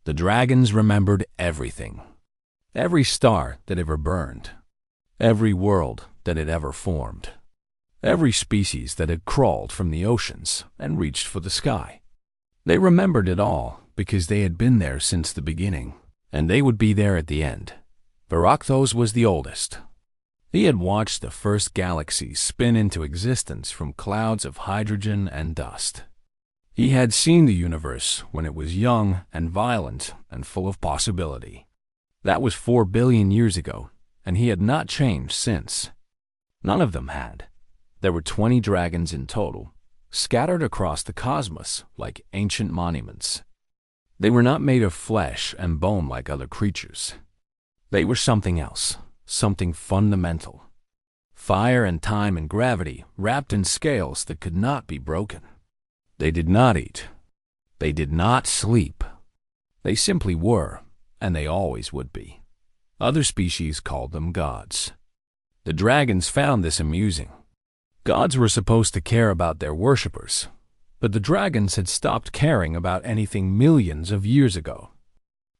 The dragons remembered everything. Every star that ever burned. Every world that had ever formed. Every species that had crawled from the oceans and reached for the sky. They remembered it all because they had been there since the beginning, and they would be there at the end. Varakthos was the oldest. He had watched the first galaxies spin into existence from clouds of hydrogen and dust. He had seen the universe when it was young and violent and full of possibility. That was 4 billion years ago, and he had not changed since. None of them had. There were 20 dragons in total, scattered across the cosmos like ancient monuments. They were not made of flesh and bone like other creatures. They were something else, something fundamental. Fire and time and gravity wrapped in scales that could not be broken. They did not eat. They did not sleep. They simply were, and they always would be. Other species called them gods. The dragons found this amusing. Gods were supposed to care about their worshippers, but the dragons had stopped caring about anything millions of years ago.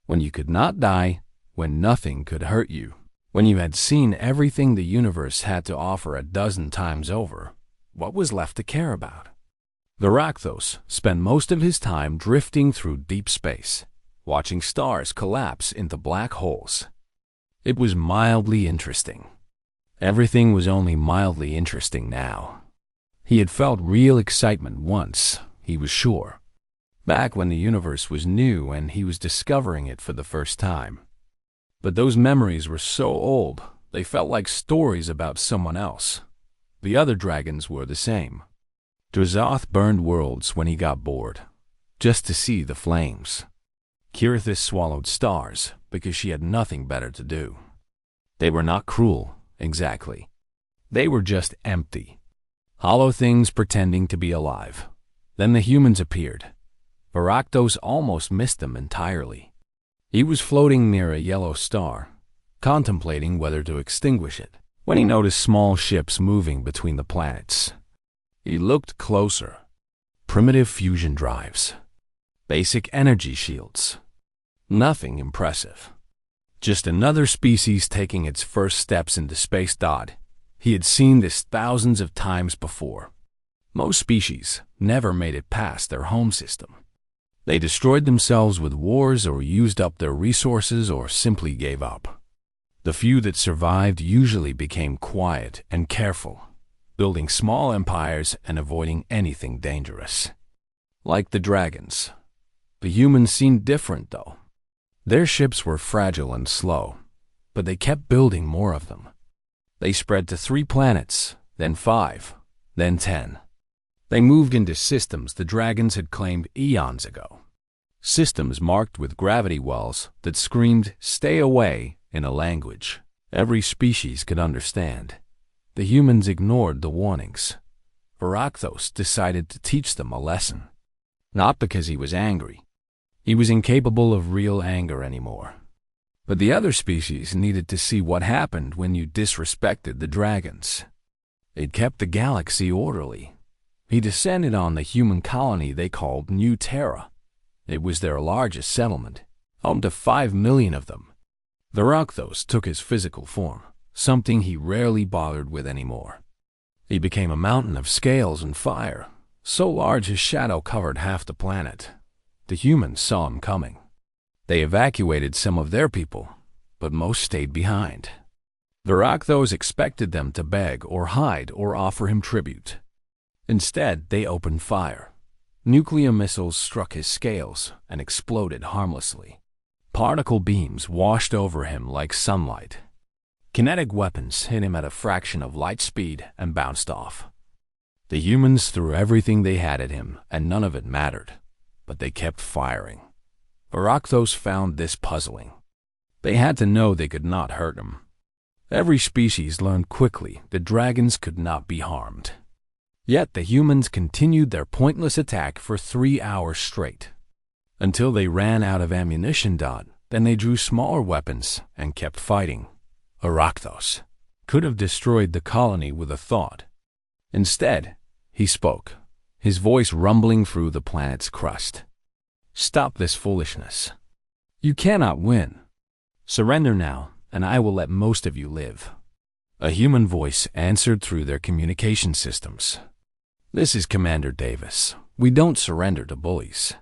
When you could not die, when nothing could hurt you, when you had seen everything the universe had to offer a dozen times over, what was left to care about? Varakthos spent most of his time drifting through deep space, watching stars collapse into black holes. It was mildly interesting. Everything was only mildly interesting now. He had felt real excitement once, he was sure, back when the universe was new and he was discovering it for the first time. But those memories were so old, they felt like stories about someone else. The other dragons were the same. Drazzoth burned worlds when he got bored, just to see the flames. Kirithis swallowed stars because she had nothing better to do. They were not cruel, exactly. They were just empty. Hollow things pretending to be alive. Then the humans appeared. Varakthos almost missed them entirely. He was floating near a yellow star, contemplating whether to extinguish it, when he noticed small ships moving between the planets. He looked closer. Primitive fusion drives. Basic energy shields. Nothing impressive. Just another species taking its first steps into space. He had seen this thousands of times before. Most species never made it past their home system. They destroyed themselves with wars or used up their resources or simply gave up. The few that survived usually became quiet and careful, building small empires and avoiding anything dangerous. Like the dragons. The humans seemed different, though. Their ships were fragile and slow, but they kept building more of them. They spread to 3 planets, then 5, then 10. They moved into systems the dragons had claimed eons ago. Systems marked with gravity wells that screamed, "Stay away," in a language every species could understand. The humans ignored the warnings. Varakthos decided to teach them a lesson. Not because he was angry. He was incapable of real anger anymore. But the other species needed to see what happened when you disrespected the dragons. It kept the galaxy orderly. He descended on the human colony they called New Terra. It was their largest settlement, home to 5 million of them. Varakthos took his physical form, something he rarely bothered with anymore. He became a mountain of scales and fire, so large his shadow covered half the planet. The humans saw him coming. They evacuated some of their people, but most stayed behind. Varakthos expected them to beg or hide or offer him tribute. Instead, they opened fire. Nuclear missiles struck his scales and exploded harmlessly. Particle beams washed over him like sunlight. Kinetic weapons hit him at a fraction of light speed and bounced off. The humans threw everything they had at him, and none of it mattered. But they kept firing. Varakthos found this puzzling. They had to know they could not hurt him. Every species learned quickly that dragons could not be harmed. Yet the humans continued their pointless attack for 3 hours straight. Until they ran out of ammunition. Then they drew smaller weapons and kept fighting. Varakthos could have destroyed the colony with a thought. Instead, he spoke, his voice rumbling through the planet's crust. "Stop this foolishness. You cannot win. Surrender now, and I will let most of you live." A human voice answered through their communication systems. "This is Commander Davis. We don't surrender to bullies."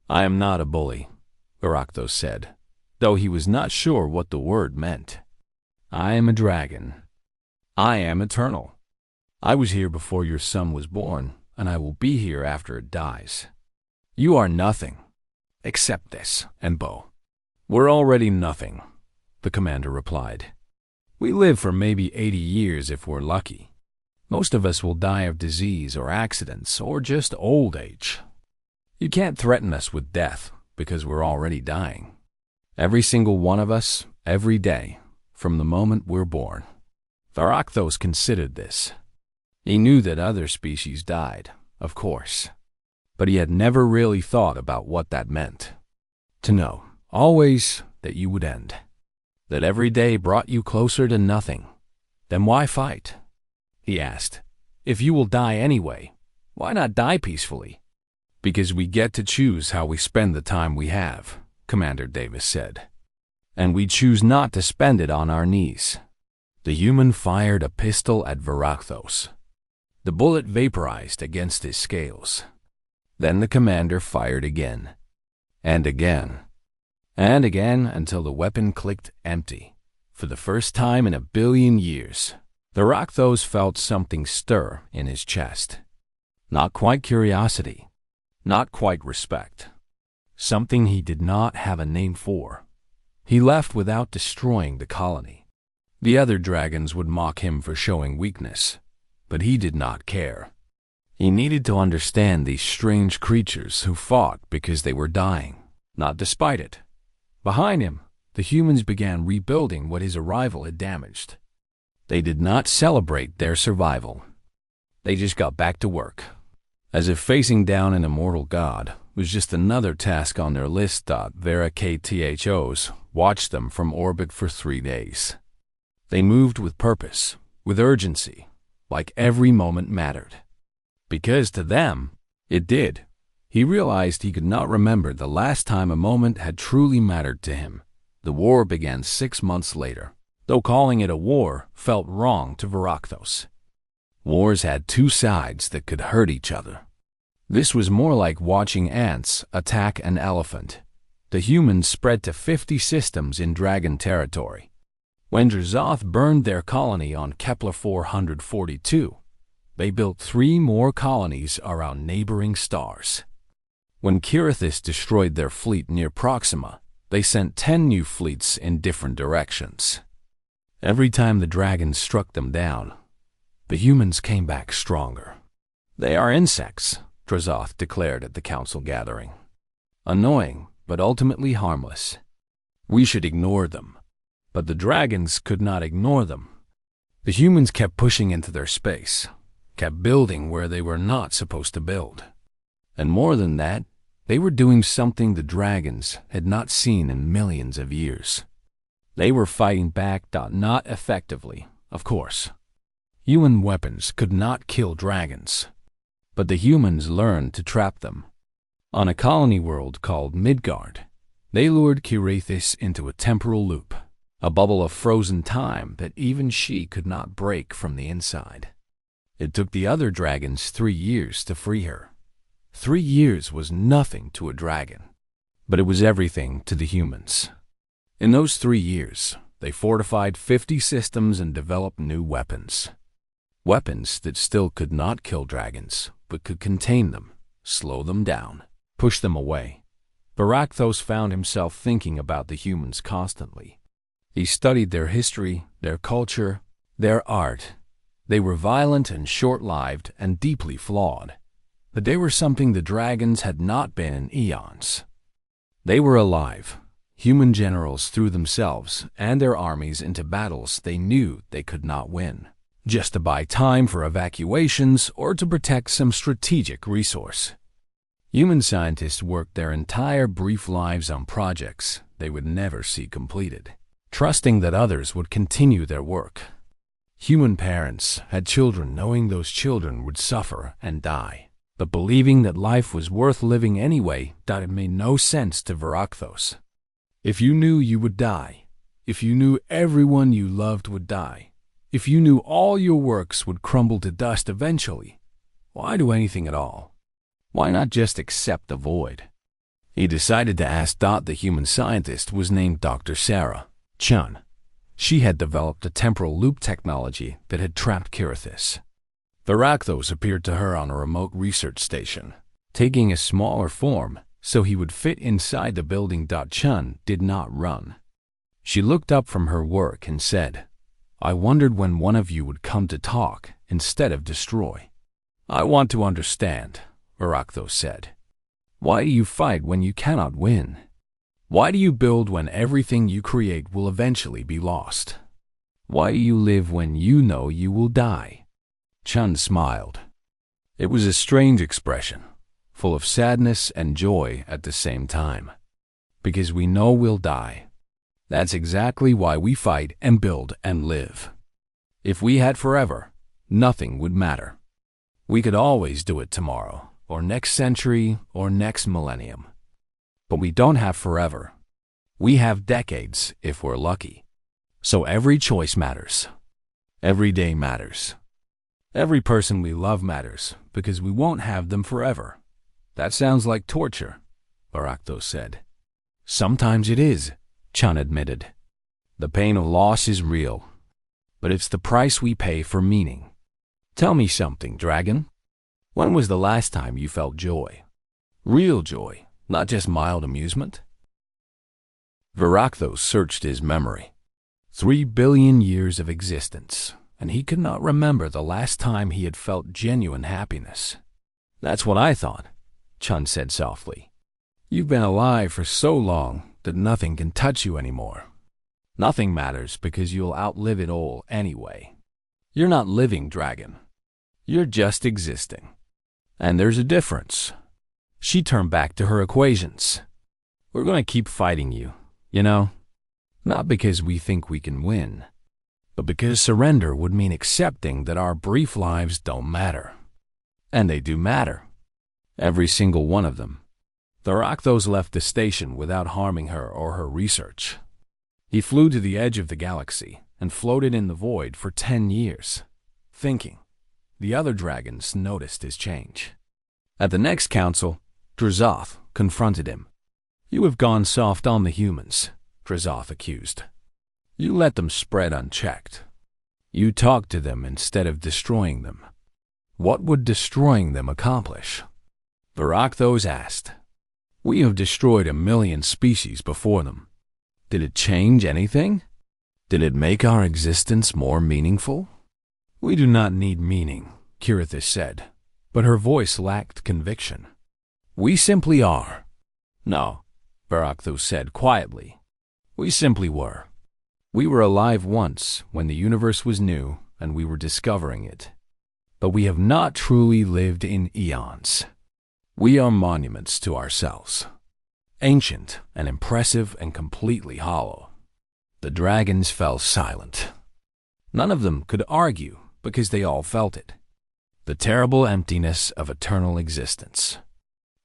"I am not a bully," Baractos said, though he was not sure what the word meant. "I am a dragon. I am eternal. I was here before your son was born, and I will be here after it dies. You are nothing. Accept this, and Bo." "We're already nothing," the commander replied. "We live for maybe 80 years if we're lucky. Most of us will die of disease or accidents or just old age. You can't threaten us with death because we're already dying. Every single one of us, every day, from the moment we're born." Varakthos considered this. He knew that other species died, of course, but he had never really thought about what that meant. To know, always, that you would end. That every day brought you closer to nothing. Then why fight? He asked. If you will die anyway, why not die peacefully? Because we get to choose how we spend the time we have, Commander Davis said. And we choose not to spend it on our knees. The human fired a pistol at Varakthos. The bullet vaporized against his scales. Then the commander fired again, and again, and again until the weapon clicked empty. For the first time in 1 billion years, Varakthos felt something stir in his chest. Not quite curiosity, not quite respect. Something he did not have a name for. He left without destroying the colony. The other dragons would mock him for showing weakness, but he did not care. He needed to understand these strange creatures who fought because they were dying, not despite it. Behind him, the humans began rebuilding what his arrival had damaged. They did not celebrate their survival. They just got back to work, as if facing down an immortal god was just another task on their list. Varakthos watched them from orbit for 3 days. They moved with purpose, with urgency, like every moment mattered. Because to them, it did. He realized he could not remember the last time a moment had truly mattered to him. The war began 6 months later, though calling it a war felt wrong to Varakthos. Wars had 2 sides that could hurt each other. This was more like watching ants attack an elephant. The humans spread to 50 systems in dragon territory. When Drzoth burned their colony on Kepler 442, they built 3 more colonies around neighboring stars. When Kirithis destroyed their fleet near Proxima, they sent 10 new fleets in different directions. Every time the dragons struck them down, the humans came back stronger. They are insects, Drzoth declared at the council gathering. Annoying, but ultimately harmless. We should ignore them. But the dragons could not ignore them. The humans kept pushing into their space, kept building where they were not supposed to build. And more than that, they were doing something the dragons had not seen in millions of years. They were fighting back, not effectively, of course. Human weapons could not kill dragons, but the humans learned to trap them. On a colony world called Midgard, they lured Kirithis into a temporal loop, a bubble of frozen time that even she could not break from the inside. It took the other dragons 3 years to free her. 3 years was nothing to a dragon, but it was everything to the humans. In those 3 years, they fortified 50 systems and developed new weapons. Weapons that still could not kill dragons, but could contain them, slow them down, push them away. Varakthos found himself thinking about the humans constantly. He studied their history, their culture, their art. They were violent and short-lived and deeply flawed, but they were something the dragons had not been in eons. They were alive. Human generals threw themselves and their armies into battles they knew they could not win, just to buy time for evacuations or to protect some strategic resource. Human scientists worked their entire brief lives on projects they would never see completed, trusting that others would continue their work. Human parents had children knowing those children would suffer and die, but believing that life was worth living anyway. It made no sense to Varakthos. If you knew you would die, if you knew everyone you loved would die, if you knew all your works would crumble to dust eventually, why do anything at all? Why not just accept the void? He decided to ask Dot. The human scientist was named Dr. Sarah Chun. She had developed a temporal loop technology that had trapped Kirithis. The Rakthos appeared to her on a remote research station, taking a smaller form so he would fit inside the building. Chun did not run. She looked up from her work and said, "I wondered when one of you would come to talk instead of destroy." "I want to understand," Rakthos said. "Why do you fight when you cannot win? Why do you build when everything you create will eventually be lost? Why do you live when you know you will die?" Chun smiled. It was a strange expression, full of sadness and joy at the same time. Because we know we'll die. That's exactly why we fight and build and live. If we had forever, nothing would matter. We could always do it tomorrow, or next century, or next millennium. But we don't have forever. We have decades if we're lucky. So every choice matters. Every day matters. Every person we love matters because we won't have them forever. That sounds like torture, Rakthos said. Sometimes it is, Chun admitted. The pain of loss is real, but it's the price we pay for meaning. Tell me something, Dragon. When was the last time you felt joy? Real joy, not just mild amusement? Rakthos searched his memory. 3 billion years of existence, and he could not remember the last time he had felt genuine happiness. That's what I thought, Chun said softly. You've been alive for so long that nothing can touch you anymore. Nothing matters because you'll outlive it all anyway. You're not living, Dragon. You're just existing. And there's a difference. She turned back to her equations. We're going to keep fighting you, you know? Not because we think we can win, but because surrender would mean accepting that our brief lives don't matter. And they do matter. Every single one of them. The Rakthos left the station without harming her or her research. He flew to the edge of the galaxy and floated in the void for 10 years, thinking. The other dragons noticed his change. At the next council, Drazoth confronted him. You have gone soft on the humans, Drazoth accused. You let them spread unchecked. You talked to them instead of destroying them. What would destroying them accomplish? The Rakthos asked. We have destroyed 1 million species before them. Did it change anything? Did it make our existence more meaningful? We do not need meaning, Kirithis said, but her voice lacked conviction. We simply are. No, Rakthos said quietly. We simply were. We were alive once when the universe was new and we were discovering it. But we have not truly lived in eons. We are monuments to ourselves. Ancient and impressive and completely hollow. The dragons fell silent. None of them could argue because they all felt it. The terrible emptiness of eternal existence.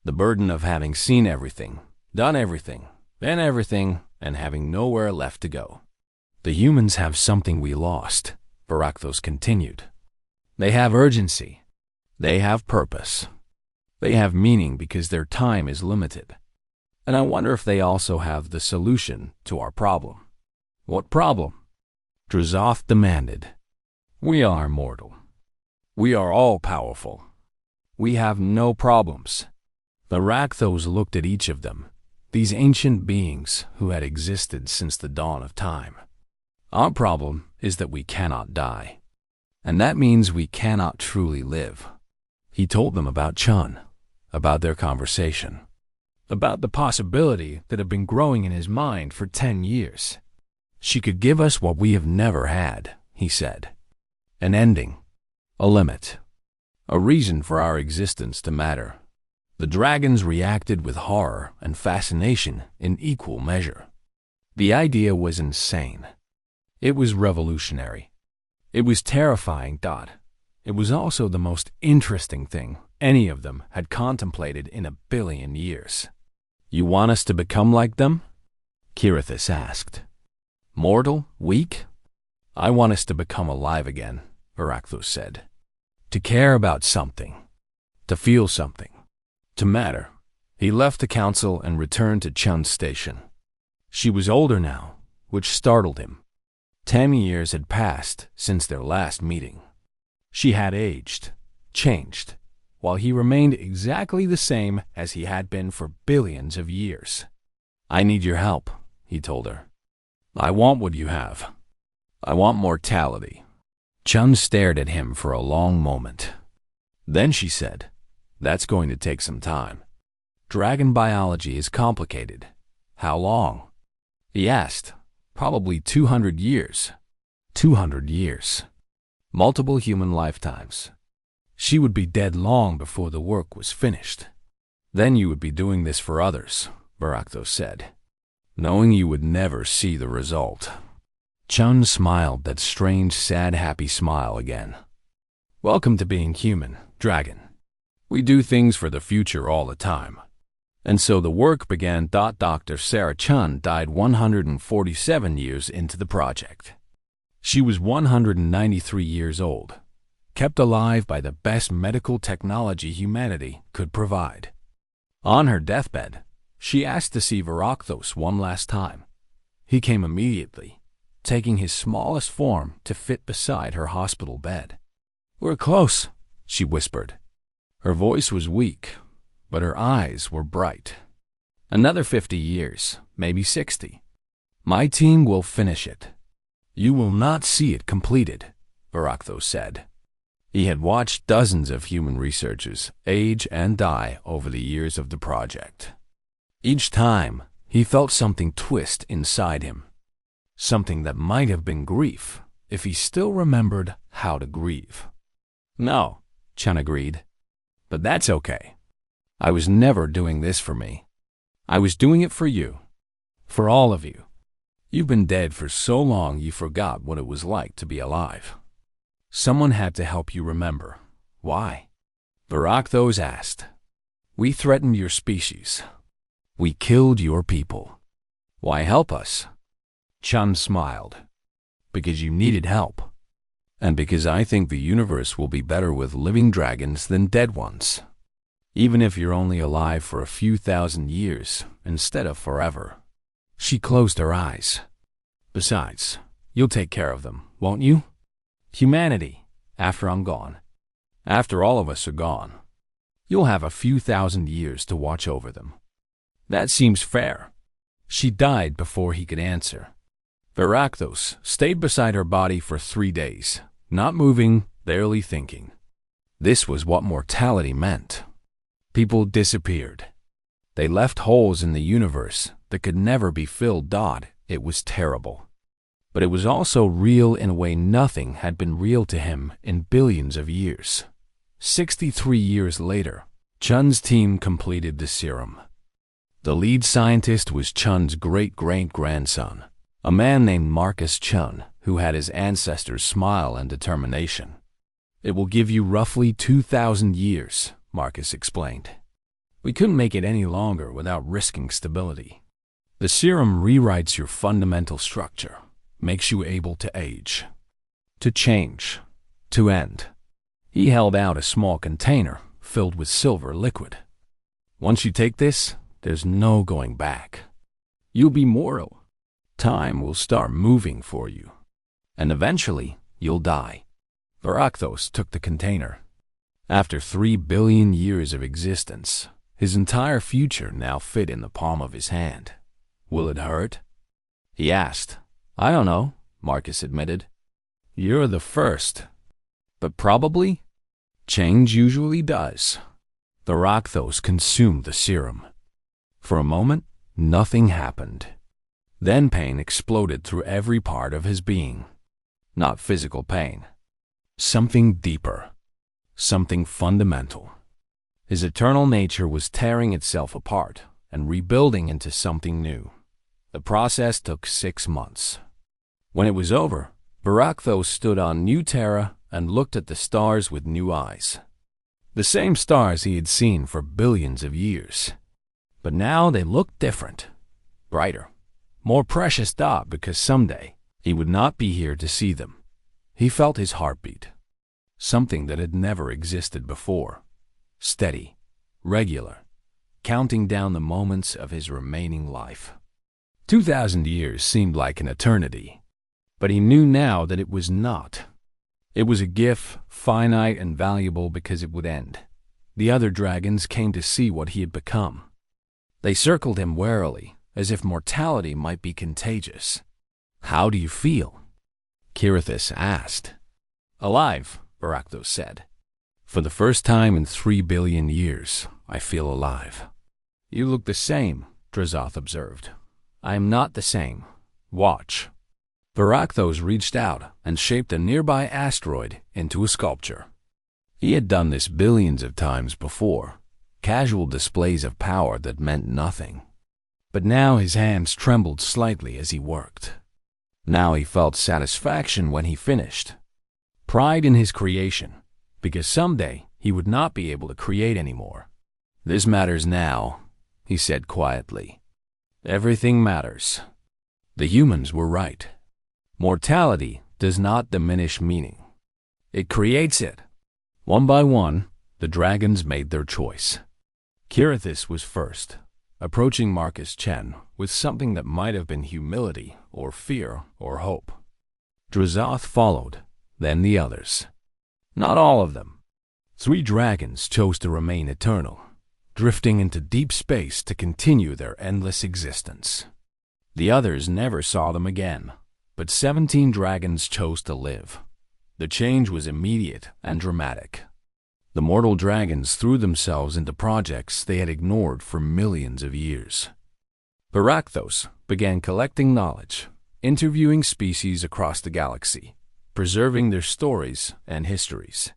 The burden of having seen everything, done everything, been everything, and having nowhere left to go. The humans have something we lost, Rakthos continued. They have urgency. They have purpose. They have meaning because their time is limited. And I wonder if they also have the solution to our problem. What problem? Drazoth demanded. We are mortal. We are all-powerful. We have no problems. The Rakthos looked at each of them, these ancient beings who had existed since the dawn of time. Our problem is that we cannot die. And that means we cannot truly live. He told them about Chun, about their conversation, about the possibility that had been growing in his mind for 10 years. She could give us what we have never had, he said. An ending, a limit, a reason for our existence to matter. The dragons reacted with horror and fascination in equal measure. The idea was insane. It was revolutionary. It was terrifying, It was also the most interesting thing any of them had contemplated in 1 billion years. You want us to become like them? Kirithus asked. Mortal? Weak? I want us to become alive again, Barakthos said. To care about something. To feel something. To matter. He left the council and returned to Chun's station. She was older now, which startled him. 10 years had passed since their last meeting. She had aged, changed, while he remained exactly the same as he had been for billions of years. I need your help, he told her. I want what you have. I want mortality. Chun stared at him for a long moment. Then she said, That's going to take some time. Dragon biology is complicated. How long? He asked. Probably 200 years. 200 years. Multiple human lifetimes. She would be dead long before the work was finished. Then you would be doing this for others, Barakthos said, knowing you would never see the result. Chun smiled that strange, sad, happy smile again. Welcome to being human, dragon. We do things for the future all the time. And so the work began. Dr. Sarah Chun died 147 years into the project. She was 193 years old, kept alive by the best medical technology humanity could provide. On her deathbed, she asked to see Barakthos one last time. He came immediately, taking his smallest form to fit beside her hospital bed. We're close, she whispered. Her voice was weak, but her eyes were bright. Another 50 years, maybe 60. My team will finish it. You will not see it completed, Barakthos said. He had watched dozens of human researchers age and die over the years of the project. Each time, he felt something twist inside him. Something that might have been grief, if he still remembered how to grieve. No, Chun agreed. But that's okay. I was never doing this for me. I was doing it for you. For all of you. You've been dead for so long you forgot what it was like to be alive. Someone had to help you remember. Why? Barakthos asked. We threatened your species. We killed your people. Why help us? Chun smiled. Because you needed help. And because I think the universe will be better with living dragons than dead ones. Even if you're only alive for a few thousand years instead of forever. She closed her eyes. Besides, you'll take care of them, won't you? Humanity, after I'm gone. After all of us are gone. You'll have a few thousand years to watch over them. That seems fair. She died before he could answer. Barakthos stayed beside her body for 3 days, not moving, barely thinking. This was what mortality meant. People disappeared. They left holes in the universe that could never be filled. It was terrible. But it was also real in a way nothing had been real to him in billions of years. 63 years later, Chun's team completed the serum. The lead scientist was Chun's great-great-grandson, a man named Marcus Chun, who had his ancestors' smile and determination. It will give you roughly 2,000 years, Marcus explained. We couldn't make it any longer without risking stability. The serum rewrites your fundamental structure, makes you able to age, to change, to end. He held out a small container filled with silver liquid. Once you take this, there's no going back. You'll be mortal. Time will start moving for you. And eventually, you'll die. Barakthos took the container. After 3 billion years of existence, his entire future now fit in the palm of his hand. Will it hurt? He asked. I don't know, Marcus admitted. You're the first. But probably, change usually does. Barakthos consumed the serum. For a moment, nothing happened. Then pain exploded through every part of his being. Not physical pain. Something deeper. Something fundamental. His eternal nature was tearing itself apart and rebuilding into something new. The process took 6 months. When it was over, Barakthos stood on New Terra and looked at the stars with new eyes. The same stars he had seen for billions of years. But now they looked different, brighter, more precious thought because someday he would not be here to see them. He felt his heartbeat, something that had never existed before, steady, regular, counting down the moments of his remaining life. 2,000 years seemed like an eternity, but he knew now that it was not. It was a gift, finite and valuable because it would end. The other dragons came to see what he had become. They circled him warily, as if mortality might be contagious. "How do you feel?" Kirithis asked. "Alive," Barakthos said. "For the first time in 3 billion years, I feel alive." "You look the same," Drozoth observed. "I am not the same. Watch." Barakthos reached out and shaped a nearby asteroid into a sculpture. He had done this billions of times before, casual displays of power that meant nothing. But now his hands trembled slightly as he worked. Now he felt satisfaction when he finished. Pride in his creation, because someday he would not be able to create anymore. "This matters now," he said quietly. "Everything matters." The humans were right. Mortality does not diminish meaning. It creates it. One by one, the dragons made their choice. Kirithis was first, approaching Marcus Chen with something that might have been humility or fear or hope. Drozoth followed, then the others. Not all of them. 3 dragons chose to remain eternal, drifting into deep space to continue their endless existence. The others never saw them again, but 17 dragons chose to live. The change was immediate and dramatic. The mortal dragons threw themselves into projects they had ignored for millions of years. Barakthos began collecting knowledge, interviewing species across the galaxy, preserving their stories and histories.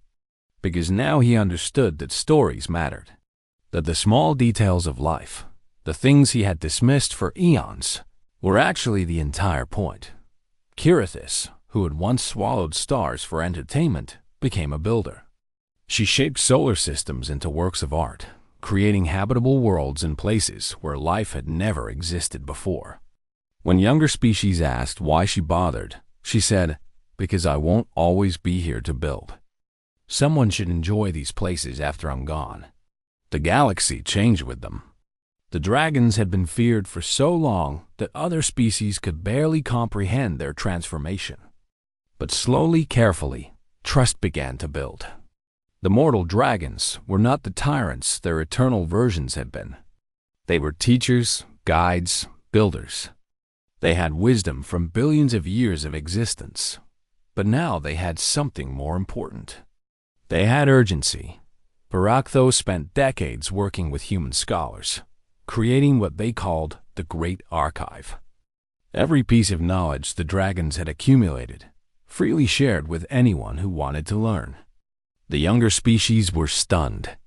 Because now he understood that stories mattered, that the small details of life, the things he had dismissed for eons, were actually the entire point. Kirithis, who had once swallowed stars for entertainment, became a builder. She shaped solar systems into works of art, creating habitable worlds in places where life had never existed before. When younger species asked why she bothered, she said, "Because I won't always be here to build. Someone should enjoy these places after I'm gone." The galaxy changed with them. The dragons had been feared for so long that other species could barely comprehend their transformation. But slowly, carefully, trust began to build. The mortal dragons were not the tyrants their eternal versions had been. They were teachers, guides, builders. They had wisdom from billions of years of existence. But now they had something more important. They had urgency. Barakthos spent decades working with human scholars, creating what they called the Great Archive. Every piece of knowledge the dragons had accumulated, freely shared with anyone who wanted to learn. The younger species were stunned.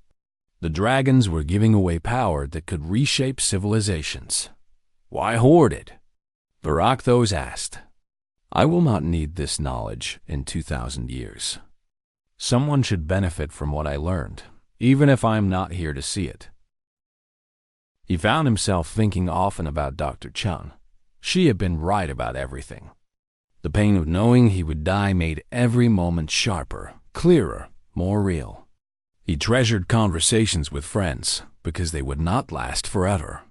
The dragons were giving away power that could reshape civilizations. "Why hoard it?" Barakthos asked. "I will not need this knowledge in 2,000 years. Someone should benefit from what I learned, even if I am not here to see it." He found himself thinking often about Dr. Chun. She had been right about everything. The pain of knowing he would die made every moment sharper, clearer, more real. He treasured conversations with friends because they would not last forever.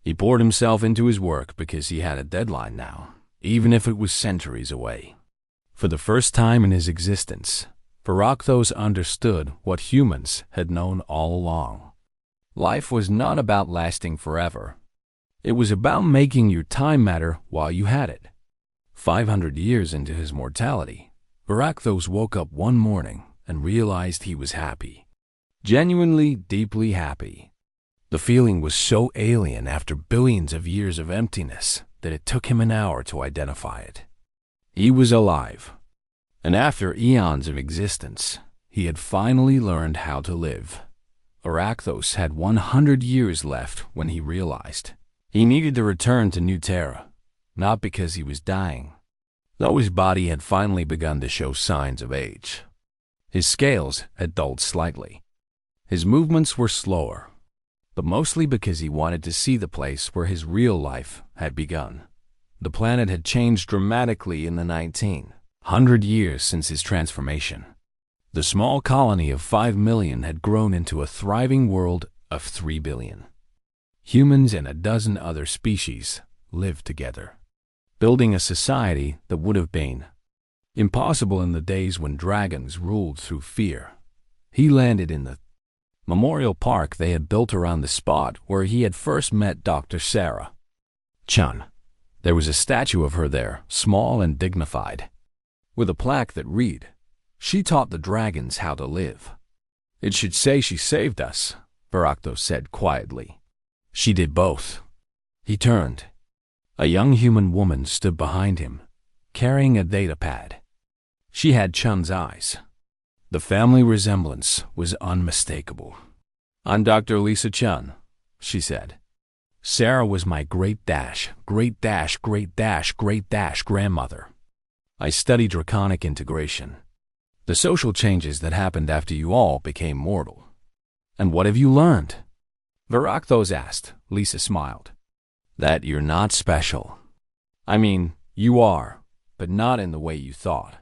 He poured himself into his work because he had a deadline now, even if it was centuries away. For the first time in his existence, Barakthos understood what humans had known all along. Life was not about lasting forever. It was about making your time matter while you had it. 500 years into his mortality, Barakthos woke up one morning and realized he was happy. Genuinely, deeply happy. The feeling was so alien after billions of years of emptiness that it took him an hour to identify it. He was alive. And after eons of existence, he had finally learned how to live. Barakthos had 100 years left when he realized he needed to return to New Terra, not because he was dying, though his body had finally begun to show signs of age. His scales had dulled slightly. His movements were slower, but mostly because he wanted to see the place where his real life had begun. The planet had changed dramatically in the 1900 years since his transformation. The small colony of 5 million had grown into a thriving world of 3 billion. Humans and a dozen other species lived together, building a society that would have been impossible in the days when dragons ruled through fear. He landed in the memorial park they had built around the spot where he had first met Dr. Sarah Chun. There was a statue of her there, small and dignified, with a plaque that read, "She taught the dragons how to live." "It should say she saved us," Varakthos said quietly. "She did both." He turned. A young human woman stood behind him, carrying a data pad. She had Chun's eyes. The family resemblance was unmistakable. "I'm Dr. Lisa Chun," she said. "Sarah was my great-grandmother. I studied draconic integration, the social changes that happened after you all became mortal." "And what have you learned?" Varakthos asked. Lisa smiled. "That you're not special. I mean, you are, but not in the way you thought.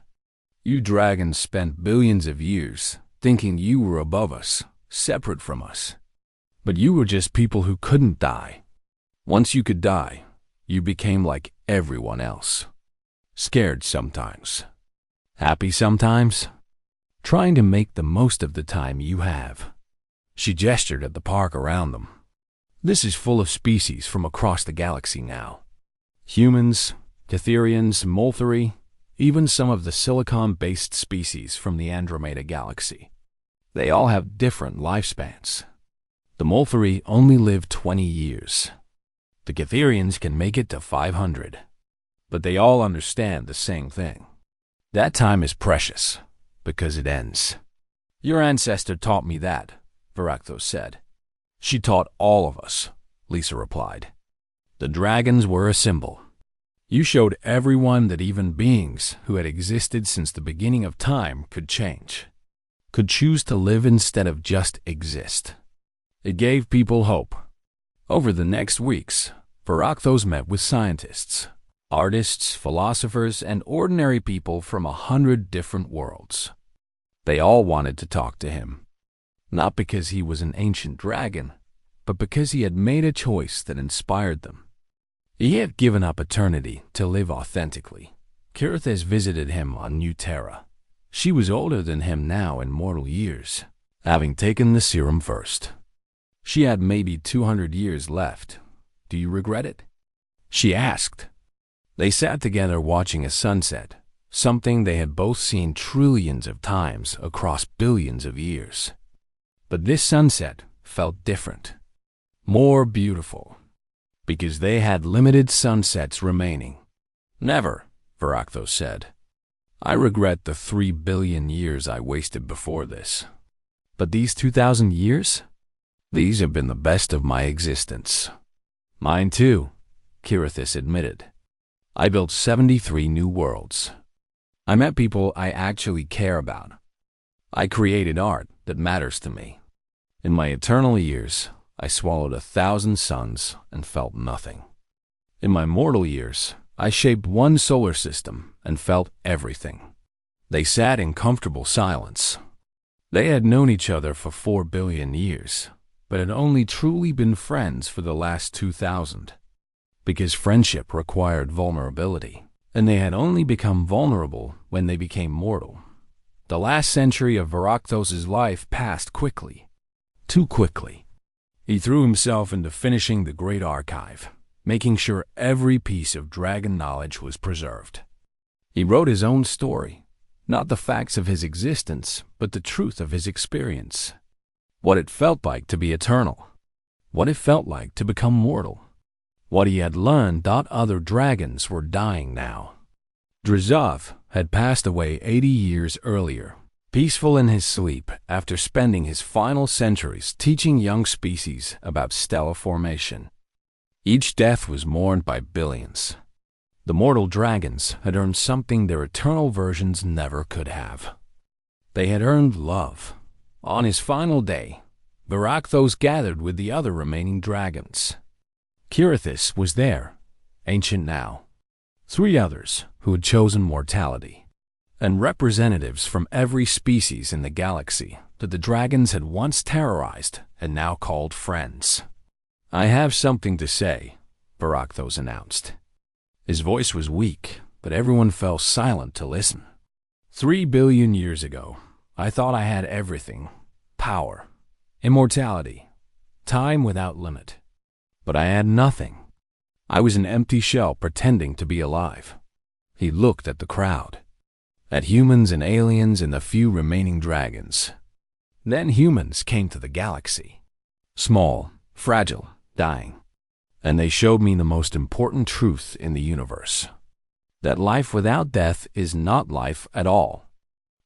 You dragons spent billions of years thinking you were above us, separate from us. But you were just people who couldn't die. Once you could die, you became like everyone else. Scared sometimes, happy sometimes, trying to make the most of the time you have." She gestured at the park around them. "This is full of species from across the galaxy now. Humans, Catherians, Molthari, even some of the silicon-based species from the Andromeda galaxy. They all have different lifespans. The Molthari only live 20 years. The Catherians can make it to 500. But they all understand the same thing. That time is precious, because it ends." "Your ancestor taught me that," Varakthos said. "She taught all of us," Lisa replied. "The dragons were a symbol. You showed everyone that even beings who had existed since the beginning of time could change, could choose to live instead of just exist. It gave people hope." Over the next weeks, Varakthos met with scientists, artists, philosophers, and ordinary people from 100 different worlds. They all wanted to talk to him, not because he was an ancient dragon, but because he had made a choice that inspired them. He had given up eternity to live authentically. Kirithis visited him on New Terra. She was older than him now in mortal years, having taken the serum first. She had maybe 200 years left. "Do you regret it?" she asked. They sat together watching a sunset, something they had both seen trillions of times across billions of years. But this sunset felt different, more beautiful, because they had limited sunsets remaining. "Never," Varakthos said. "I regret the 3 billion years I wasted before this. But these 2,000 years? These have been the best of my existence." "Mine too," Kirithis admitted. "I built 73 new worlds. I met people I actually care about. I created art that matters to me. In my eternal years, I swallowed 1,000 suns and felt nothing. In my mortal years, I shaped one solar system and felt everything." They sat in comfortable silence. They had known each other for 4 billion years, but had only truly been friends for the last 2,000. Because friendship required vulnerability, and they had only become vulnerable when they became mortal. The last century of Varakthos' life passed quickly, too quickly. He threw himself into finishing the Great Archive, making sure every piece of dragon knowledge was preserved. He wrote his own story, not the facts of his existence, but the truth of his experience. What it felt like to be eternal. What it felt like to become mortal. What he had learned that other dragons were dying now. Drizov had passed away 80 years earlier, peaceful in his sleep after spending his final centuries teaching young species about stellar formation. Each death was mourned by billions. The mortal dragons had earned something their eternal versions never could have. They had earned love. On his final day, Varakthos gathered with the other remaining dragons. Kirithis was there, ancient now, 3 others who had chosen mortality, and representatives from every species in the galaxy that the dragons had once terrorized and now called friends. "I have something to say," Barakthos announced. His voice was weak, but everyone fell silent to listen. 3 billion years ago, I thought I had everything: power, immortality, time without limit. But I had nothing. I was an empty shell pretending to be alive. He looked at the crowd, at humans and aliens and the few remaining dragons. Then humans came to the galaxy, small, fragile, dying. And they showed me the most important truth in the universe: that life without death is not life at all.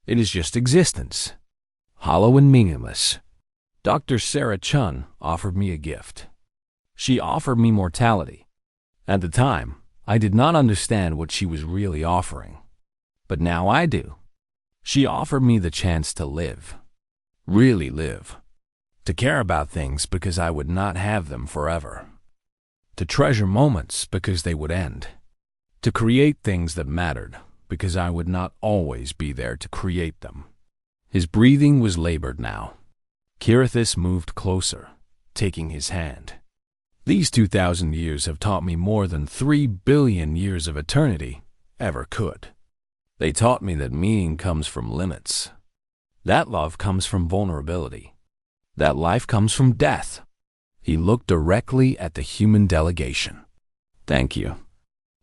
It is just existence, hollow and meaningless. Dr. Sarah Chun offered me a gift. She offered me mortality. At the time, I did not understand what she was really offering. But now I do. She offered me the chance to live, really live, to care about things because I would not have them forever, to treasure moments because they would end, to create things that mattered because I would not always be there to create them. His breathing was labored now. Kirithis moved closer, taking his hand. These 2,000 years have taught me more than 3 billion years of eternity ever could. They taught me that meaning comes from limits, that love comes from vulnerability, that life comes from death. He looked directly at the human delegation. "Thank you.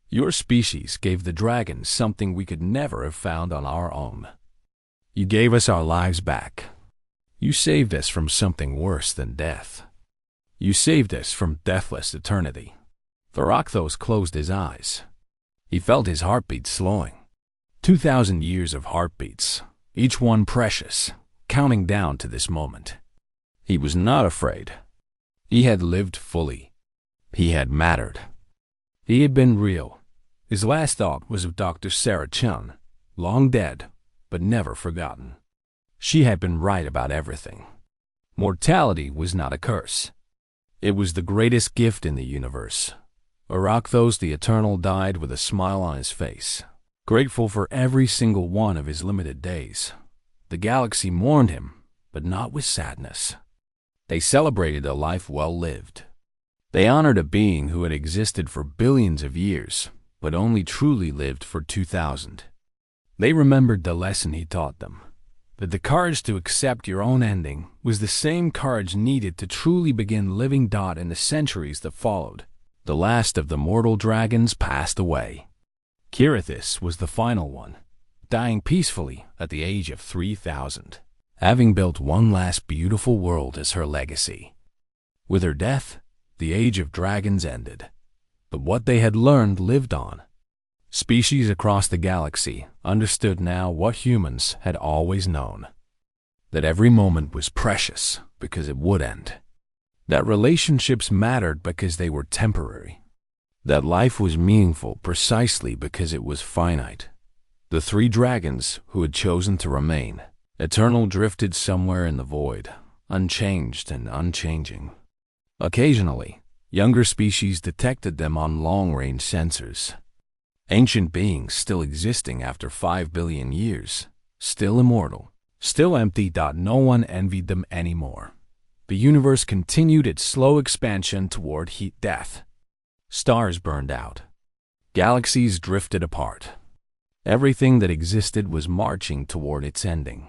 Your species gave the dragons something we could never have found on our own. You gave us our lives back. You saved us from something worse than death. You saved us from deathless eternity." Barakthos closed his eyes. He felt his heartbeat slowing. 2,000 years of heartbeats, each one precious, counting down to this moment. He was not afraid. He had lived fully. He had mattered. He had been real. His last thought was of Dr. Sarah Chun, long dead, but never forgotten. She had been right about everything. Mortality was not a curse. It was the greatest gift in the universe. Barakthos the Eternal died with a smile on his face, grateful for every single one of his limited days. The galaxy mourned him, but not with sadness. They celebrated a life well lived. They honored a being who had existed for billions of years, but only truly lived for 2,000. They remembered the lesson he taught them, that the courage to accept your own ending was the same courage needed to truly begin living. In the centuries that followed, the last of the mortal dragons passed away. Kirithis was the final one, dying peacefully at the age of 3,000, having built one last beautiful world as her legacy. With her death, the age of dragons ended, but what they had learned lived on. Species across the galaxy understood now what humans had always known: that every moment was precious because it would end, that relationships mattered because they were temporary, that life was meaningful precisely because it was finite. The 3 dragons who had chosen to remain eternal drifted somewhere in the void, unchanged and unchanging. Occasionally, younger species detected them on long-range sensors. Ancient beings still existing after 5 billion years, still immortal, still empty. No one envied them anymore. The universe continued its slow expansion toward heat death. Stars burned out. Galaxies drifted apart. Everything that existed was marching toward its ending.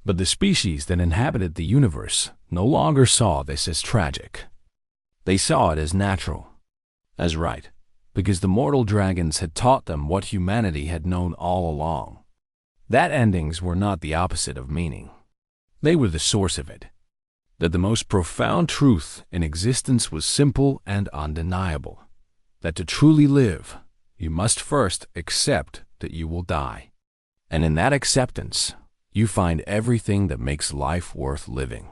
But the species that inhabited the universe no longer saw this as tragic. They saw it as natural, as right, because the mortal dragons had taught them what humanity had known all along: that endings were not the opposite of meaning. They were the source of it. That the most profound truth in existence was simple and undeniable: that to truly live, you must first accept that you will die. And in that acceptance, you find everything that makes life worth living.